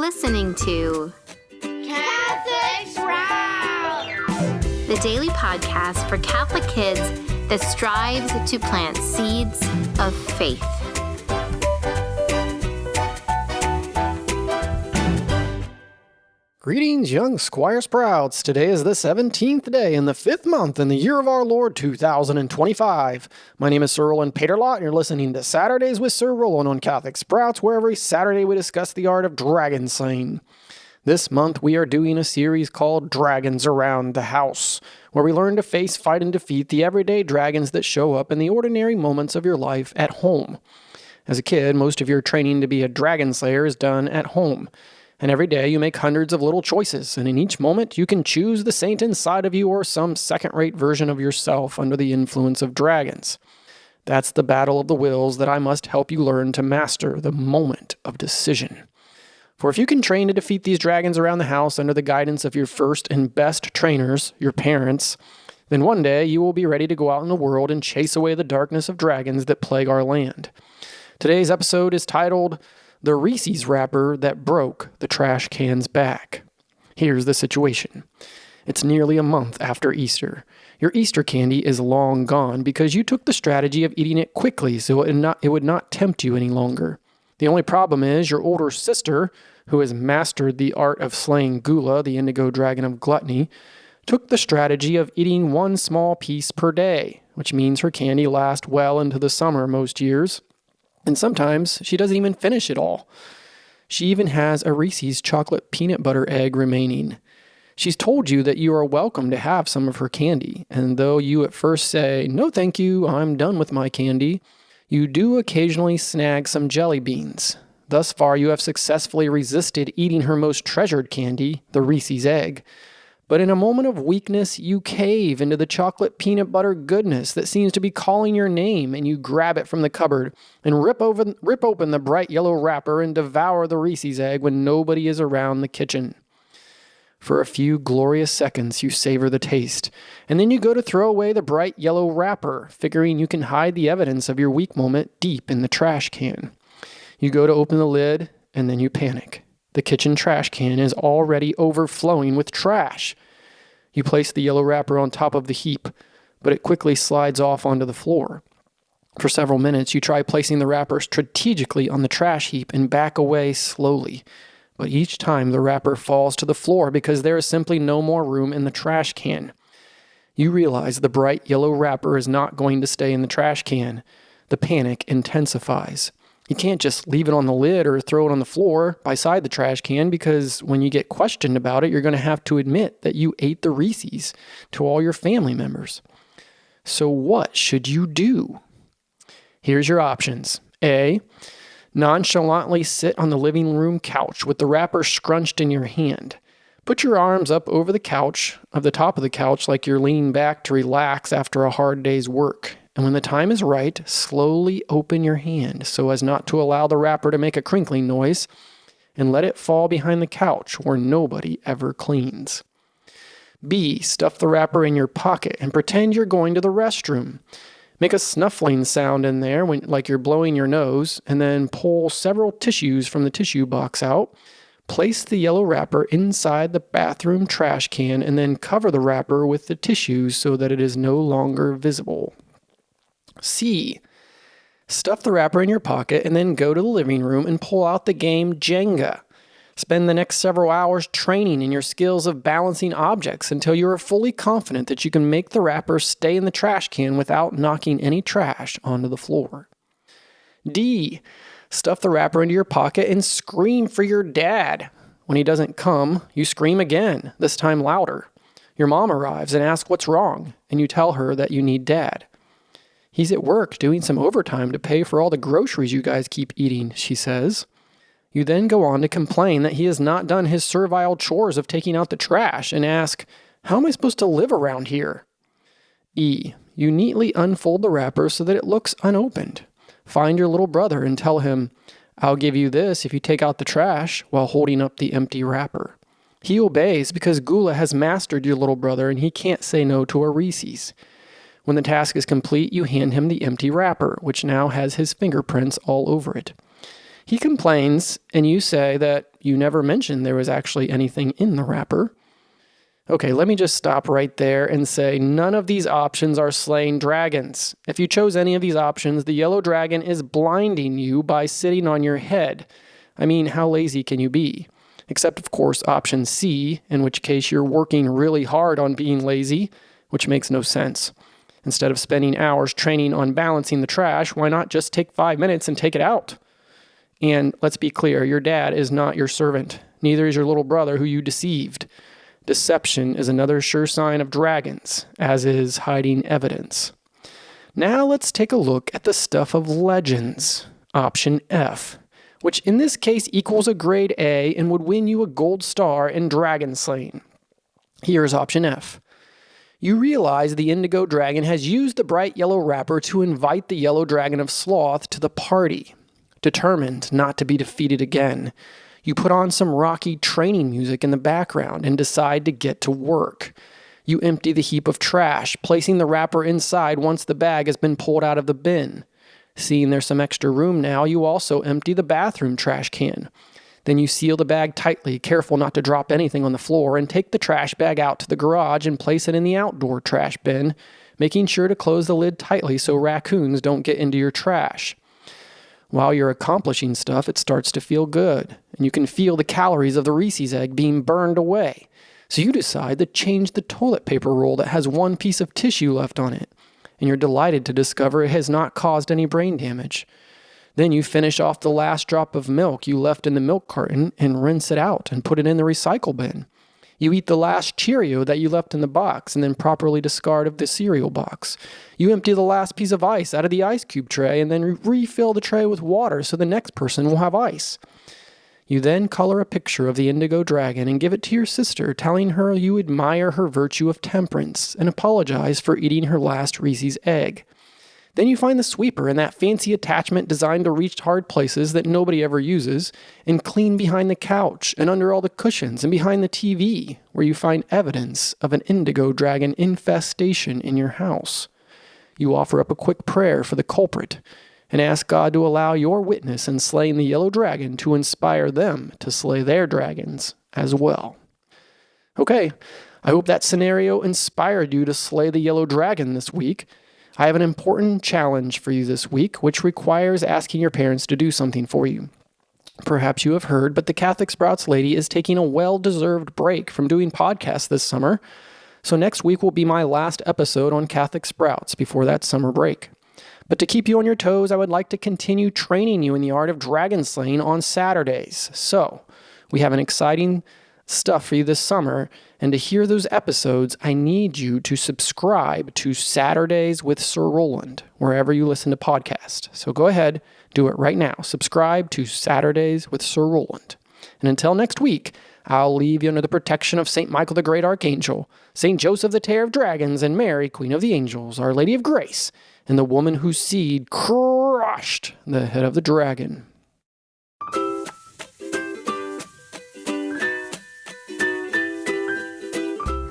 listening to Catholic Sprout, the daily podcast for Catholic kids that strives to plant seeds of faith. Greetings, young Squire Sprouts. Today is the 17th day in the 5th month in the year of our Lord 2025. My name is Sir Rolland and you're listening to Saturdays with Sir Rolland on Catholic Sprouts, where every Saturday we discuss the art of dragon slaying. This month we are doing a series called Dragons Around the House, where we learn to face, fight, and defeat the everyday dragons that show up in the ordinary moments of your life at home. As a kid, most of your training to be a dragon slayer is done at home. And every day you make hundreds of little choices, and in each moment you can choose the saint inside of you or some second-rate version of yourself under the influence of dragons. That's the battle of the wills that I must help you learn to master, the moment of decision. For if you can train to defeat these dragons around the house under the guidance of your first and best trainers, your parents, then one day you will be ready to go out in the world and chase away the darkness of dragons that plague our land. Today's episode is titled The Reese's Wrapper That Broke the Trash Can's Back. Here's the situation. It's nearly a month after Easter. Your Easter candy is long gone because you took the strategy of eating it quickly so it would not tempt you any longer. The only problem is your older sister, who has mastered the art of slaying Gula, the indigo dragon of gluttony, took the strategy of eating one small piece per day, which means her candy lasts well into the summer most years. And sometimes she doesn't even finish it all. She even has a Reese's chocolate peanut butter egg remaining. She's told you that you are welcome to have some of her candy, and though you at first say, "No thank you, I'm done with my candy," you do occasionally snag some jelly beans. Thus far you have successfully resisted eating her most treasured candy, the Reese's egg. But in a moment of weakness, you cave into the chocolate peanut butter goodness that seems to be calling your name, and you grab it from the cupboard and rip open the bright yellow wrapper and devour the Reese's egg when nobody is around the kitchen. For a few glorious seconds, you savor the taste, and then you go to throw away the bright yellow wrapper, figuring you can hide the evidence of your weak moment deep in the trash can. You go to open the lid, and then you panic. The kitchen trash can is already overflowing with trash. You place the yellow wrapper on top of the heap, but it quickly slides off onto the floor. For several minutes, you try placing the wrapper strategically on the trash heap and back away slowly. But each time the wrapper falls to the floor because there is simply no more room in the trash can. You realize the bright yellow wrapper is not going to stay in the trash can. The panic intensifies. You can't just leave it on the lid or throw it on the floor beside the trash can because when you get questioned about it, you're going to have to admit that you ate the Reese's to all your family members. So what should you do? Here's your options. A, nonchalantly sit on the living room couch with the wrapper scrunched in your hand. Put your arms up over the top of the couch like you're leaning back to relax after a hard day's work. And when the time is right, slowly open your hand so as not to allow the wrapper to make a crinkling noise, and let it fall behind the couch where nobody ever cleans. B, stuff the wrapper in your pocket and pretend you're going to the restroom. Make a snuffling sound in there like you're blowing your nose, and then pull several tissues from the tissue box out. Place the yellow wrapper inside the bathroom trash can, and then cover the wrapper with the tissues so that it is no longer visible. C, stuff the wrapper in your pocket and then go to the living room and pull out the game Jenga. Spend the next several hours training in your skills of balancing objects until you are fully confident that you can make the wrapper stay in the trash can without knocking any trash onto the floor. D, stuff the wrapper into your pocket and scream for your dad. When he doesn't come, you scream again, this time louder. Your mom arrives and asks what's wrong, and you tell her that you need dad. "He's at work doing some overtime to pay for all the groceries you guys keep eating," she says. You then go on to complain that he has not done his servile chores of taking out the trash and ask, "How am I supposed to live around here?" E, you neatly unfold the wrapper so that it looks unopened. Find your little brother and tell him, "I'll give you this if you take out the trash," while holding up the empty wrapper. He obeys because Gula has mastered your little brother and he can't say no to a Reese's. When the task is complete, you hand him the empty wrapper, which now has his fingerprints all over it. He complains, and you say that you never mentioned there was actually anything in the wrapper. Okay, let me just stop right there and say none of these options are slaying dragons. If you chose any of these options, the yellow dragon is blinding you by sitting on your head. I mean, how lazy can you be? Except, of course, option C, in which case you're working really hard on being lazy, which makes no sense. Instead of spending hours training on balancing the trash, why not just take 5 minutes and take it out? And let's be clear, your dad is not your servant. Neither is your little brother who you deceived. Deception is another sure sign of dragons, as is hiding evidence. Now let's take a look at the stuff of legends, option F, which in this case equals a grade A and would win you a gold star in dragon slaying. Here's option F. You realize the indigo dragon has used the bright yellow wrapper to invite the yellow dragon of sloth to the party. Determined not to be defeated again, you put on some rocky training music in the background and decide to get to work. You empty the heap of trash, placing the wrapper inside once the bag has been pulled out of the bin. Seeing there's some extra room now, you also empty the bathroom trash can. Then you seal the bag tightly, careful not to drop anything on the floor, and take the trash bag out to the garage and place it in the outdoor trash bin, making sure to close the lid tightly so raccoons don't get into your trash. While you're accomplishing stuff, it starts to feel good, and you can feel the calories of the Reese's egg being burned away. So you decide to change the toilet paper roll that has one piece of tissue left on it, and you're delighted to discover it has not caused any brain damage. Then you finish off the last drop of milk you left in the milk carton and rinse it out and put it in the recycle bin. You eat the last Cheerio that you left in the box and then properly discard of the cereal box. You empty the last piece of ice out of the ice cube tray and then refill the tray with water so the next person will have ice. You then color a picture of the indigo dragon and give it to your sister, telling her you admire her virtue of temperance and apologize for eating her last Reese's egg. Then you find the sweeper and that fancy attachment designed to reach hard places that nobody ever uses, and clean behind the couch and under all the cushions and behind the TV, where you find evidence of an indigo dragon infestation in your house. You offer up a quick prayer for the culprit and ask God to allow your witness in slaying the yellow dragon to inspire them to slay their dragons as well. Okay, I hope that scenario inspired you to slay the yellow dragon this week. I have an important challenge for you this week, which requires asking your parents to do something for you. Perhaps you have heard, but the Catholic Sprouts lady is taking a well-deserved break from doing podcasts this summer. So next week will be my last episode on Catholic Sprouts before that summer break. But to keep you on your toes, I would like to continue training you in the art of dragon slaying on Saturdays. So we have an exciting stuff for you this summer, and to hear those episodes, I need you to subscribe to Saturdays with Sir Rolland, wherever you listen to podcasts. So go ahead, do it right now. Subscribe to Saturdays with Sir Rolland. And until next week, I'll leave you under the protection of St. Michael the Great Archangel, St. Joseph the Terror of Dragons, and Mary, Queen of the Angels, Our Lady of Grace, and the woman whose seed crushed the head of the dragon.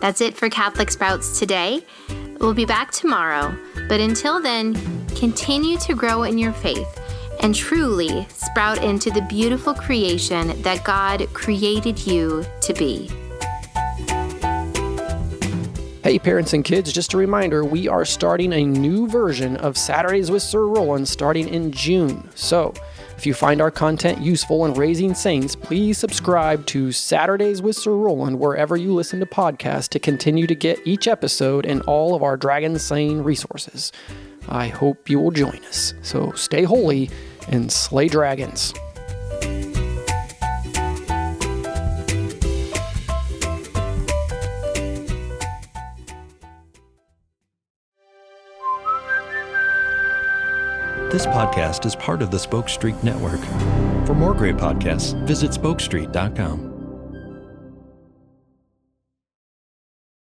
That's it for Catholic Sprouts today. We'll be back tomorrow, but until then, continue to grow in your faith and truly sprout into the beautiful creation that God created you to be. Hey parents and kids, just a reminder, we are starting a new version of Saturdays with Sir Rolland starting in June. So, if you find our content useful in raising saints, please subscribe to Saturdays with Sir Rolland wherever you listen to podcasts to continue to get each episode and all of our dragon slaying resources. I hope you will join us. So stay holy and slay dragons. This podcast is part of the Spoke Street Network. For more great podcasts, visit spokestreet.com.